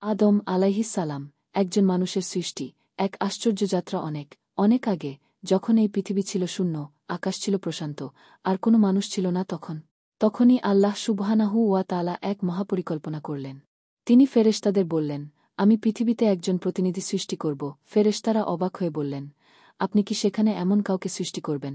আদম আলাইহিস সালাম একজন মানুষের সৃষ্টি, এক আশ্চর্য যাত্রা অনেক অনেক আগে, যখন এই পৃথিবী ছিল শূন্য, আকাশ ছিল প্রশান্ত, আর কোনো মানুষ ছিল না তখনই আল্লাহ সুবহানাহু ওয়া তাআলা এক মহাপরিকল্পনা করলেন। তিনি ফেরেশতাদের বললেন, আমি পৃথিবীতে একজন প্রতিনিধি সৃষ্টি করব। ফেরেশতারা অবাক হয়ে বললেন, আপনি কি সেখানে এমন কাউকে সৃষ্টি করবেন,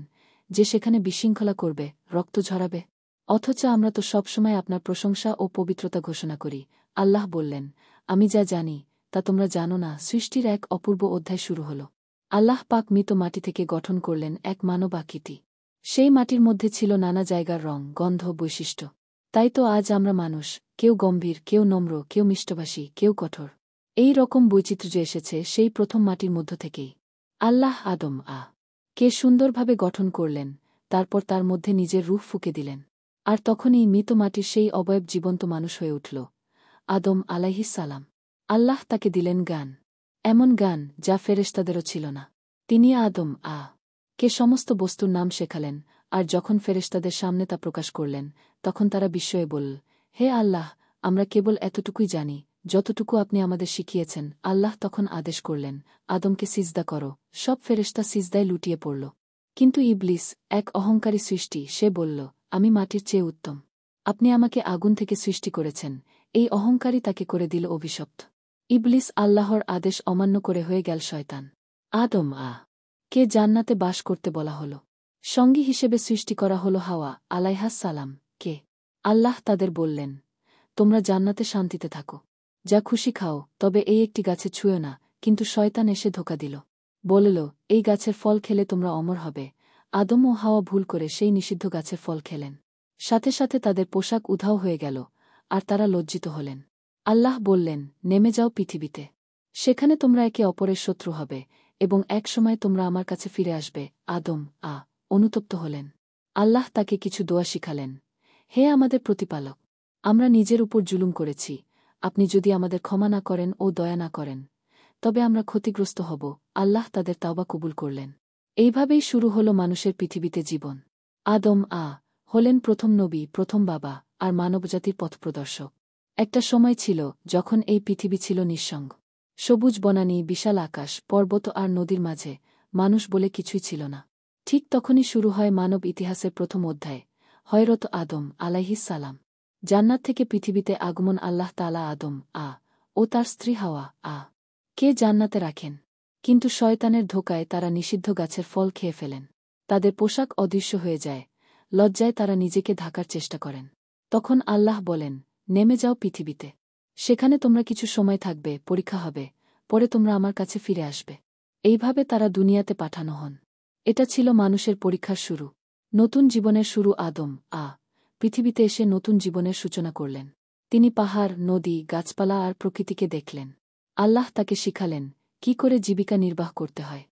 যে সেখানে বিশৃঙ্খলা করবে, রক্ত ঝরাবে? অথচ আমরা তো সবসময় আপনার প্রশংসা ও পবিত্রতা ঘোষণা করি। আল্লাহ বললেন, আমি যা জানি তা তোমরা জানো না। সৃষ্টির এক অপূর্ব অধ্যায় শুরু হল। আল্লাহ পাক মৃত মাটি থেকে গঠন করলেন এক মানব আকৃতি। সেই মাটির মধ্যে ছিল নানা জায়গার রং, গন্ধ, বৈশিষ্ট্য। তাই তো আজ আমরা মানুষ, কেউ গম্ভীর, কেউ নম্র, কেউ মিষ্টভাষী, কেউ কঠোর। এই রকম বৈচিত্র্য এসেছে সেই প্রথম মাটির মধ্য থেকেই। আল্লাহ আদম কে সুন্দরভাবে গঠন করলেন, তারপর তার মধ্যে নিজের রূহ ফুঁকে দিলেন। আর তখনই মৃত মাটির সেই অবয়ব জীবন্ত মানুষ হয়ে উঠল, আদম আলাইহিস সালাম। আল্লাহ তাকে দিলেন জ্ঞান, এমন জ্ঞান যা ফেরেশতাদেরও ছিল না। তিনি আদম কে সমস্ত বস্তুর নাম শেখালেন, আর যখন ফেরেশতাদের সামনে তা প্রকাশ করলেন, তখন তারা বিস্ময়ে বলল, হে আল্লাহ, আমরা কেবল এতটুকুই জানি, যতটুকু আপনি আমাদের শিখিয়েছেন। আল্লাহ তখন আদেশ করলেন, আদমকে সিজদা করো। সব ফেরেশতা সিজদায় লুটিয়ে পড়ল। কিন্তু ইবলিস, এক অহংকারী সৃষ্টি, সে বলল, আমি মাটির চেয়ে উত্তম। আপনি আমাকে আগুন থেকে সৃষ্টি করেছেন। এই অহংকারী তাকে করে দিল অভিশপ্ত। ইবলিস আল্লাহর আদেশ অমান্য করে হয়ে গেল শয়তান। আদম কে জান্নাতে বাস করতে বলা হল। সঙ্গী হিসেবে সৃষ্টি করা হল হাওয়া আলাইহাস সালাম কে। আল্লাহ তাদের বললেন, তোমরা জান্নাতে শান্তিতে থাকো, যা খুশি খাও, তবে এই একটি গাছে ছুঁয়ো না। কিন্তু শয়তান এসে ধোঁকা দিল, বলল, এই গাছের ফল খেলে তোমরা অমর হবে। আদম ও হাওয়া ভুল করে সেই নিষিদ্ধ গাছের ফল খেলেন। সাথে সাথে তাদের পোশাক উধাও হয়ে গেল, আর তারা লজ্জিত হলেন। আল্লাহ বললেন, নেমে যাও পৃথিবীতে। সেখানে তোমরা একে অপরের শত্রু হবে, এবং এক সময় তোমরা আমার কাছে ফিরে আসবে। আদম অনুতপ্ত হলেন। আল্লাহ তাকে কিছু দোয়া শিখালেন। হে আমাদের প্রতিপালক, আমরা নিজের উপর জুলুম করেছি। আপনি যদি আমাদের ক্ষমা না করেন ও দয়া না করেন, তবে আমরা ক্ষতিগ্রস্ত হব। আল্লাহ তাদের তাওবা কবুল করলেন। এইভাবেই শুরু হল মানুষের পৃথিবীতে জীবন। আদম হলেন প্রথম নবী, প্রথম বাবা, আর মানবজাতির পথপ্রদর্শক। একটা সময় ছিল যখন এই পৃথিবী ছিল নিঃসঙ্গ। সবুজ বনানী, বিশাল আকাশ, পর্বত আর নদীর মাঝে মানুষ বলে কিছুই ছিল না। ঠিক তখনই শুরু হয় মানব ইতিহাসের প্রথম অধ্যায়, হযরত আদম আলাইহিস সালাম। জান্নাত থেকে পৃথিবীতে আগমন। আল্লাহ তাআলা আদম ও তার স্ত্রী হাওয়া কে জান্নাতে রাখেন। কিন্তু শয়তানের ধোঁকায় তারা নিষিদ্ধ গাছের ফল খেয়ে ফেলেন। তাদের পোশাক অদৃশ্য হয়ে যায়। লজ্জায় তারা নিজেকে ঢাকার চেষ্টা করেন। তখন আল্লাহ বলেন, নেমে যাও পৃথিবীতে। সেখানে তোমরা কিছু সময় থাকবে, পরীক্ষা হবে, পরে তোমরা আমার কাছে ফিরে আসবে। এইভাবে তারা দুনিয়াতে পাঠানো হন। এটা ছিল মানুষের পরীক্ষার শুরু, নতুন জীবনের শুরু। আদম পৃথিবীতে এসে নতুন জীবনের সূচনা করলেন। তিনি পাহাড়, নদী, গাছপালা আর প্রকৃতিকে দেখলেন। আল্লাহ তাকে শিখালেন কি করে জীবিকা নির্বাহ করতে হয়।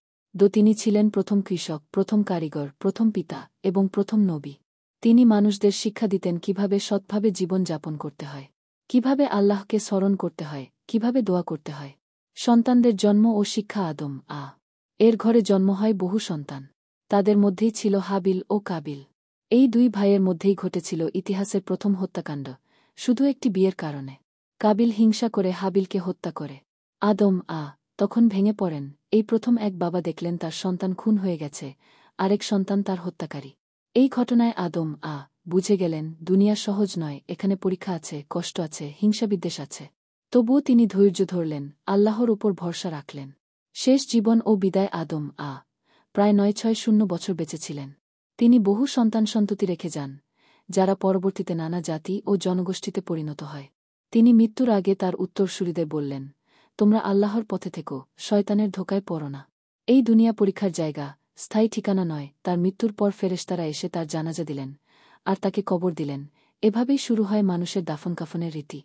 তিনি ছিলেন প্রথম কৃষক, প্রথম কারিগর, প্রথম পিতা এবং প্রথম নবী। তিনি মানুষদের শিক্ষা দিতেন কিভাবে সৎভাবে জীবন যাপন করতে হয়, কিভাবে আল্লাহকে স্মরণ করতে হয়, কিভাবে দোয়া করতে হয়। সন্তানদের জন্ম ও শিক্ষা। আদম এর ঘরে জন্ম হয় বহু সন্তান। তাদের মধ্যেই ছিল হাবিল ও কাবিল। এই দুই ভাইয়ের মধ্যেই ঘটেছিল ইতিহাসের প্রথম হত্যাকাণ্ড, শুধু একটি বিয়ের কারণে। কাবিল হিংসা করে হাবিলকে হত্যা করে। আদম তখন ভেঙে পড়েন। এই প্রথম এক বাবা দেখলেন তার সন্তান খুন হয়ে গেছে, আরেক সন্তান তার হত্যাকারী। এই ঘটনায় আদম বুঝে গেলেন, দুনিয়া সহজ নয়, এখানে পরীক্ষা আছে, কষ্ট আছে, হিংসাবিদ্বেষ আছে। তবুও তিনি ধৈর্য ধরলেন, আল্লাহর উপর ভরসা রাখলেন। শেষ জীবন ও বিদায়। আদম প্রায় ৯৬০ বছর বেঁচেছিলেন। তিনি বহু সন্তান-সন্ততি রেখে যান, যারা পরবর্তীতে নানা জাতি ও জনগোষ্ঠীতে পরিণত হয়। তিনি মৃত্যুর আগে তার উত্তরসূরিদের বললেন, তোমরা আল্লাহর পথে থেকো, শয়তানের ধোঁকায় পড়ো না। এই দুনিয়া পরীক্ষার জায়গা, স্থায়ী ঠিকানা নয়। তার মৃত্যুর পর ফেরেশতারা এসে তার জানাজা দিলেন, আর তাকে কবর দিলেন। এভাবেই শুরু হয় মানুষের দাফন কাফনের রীতি।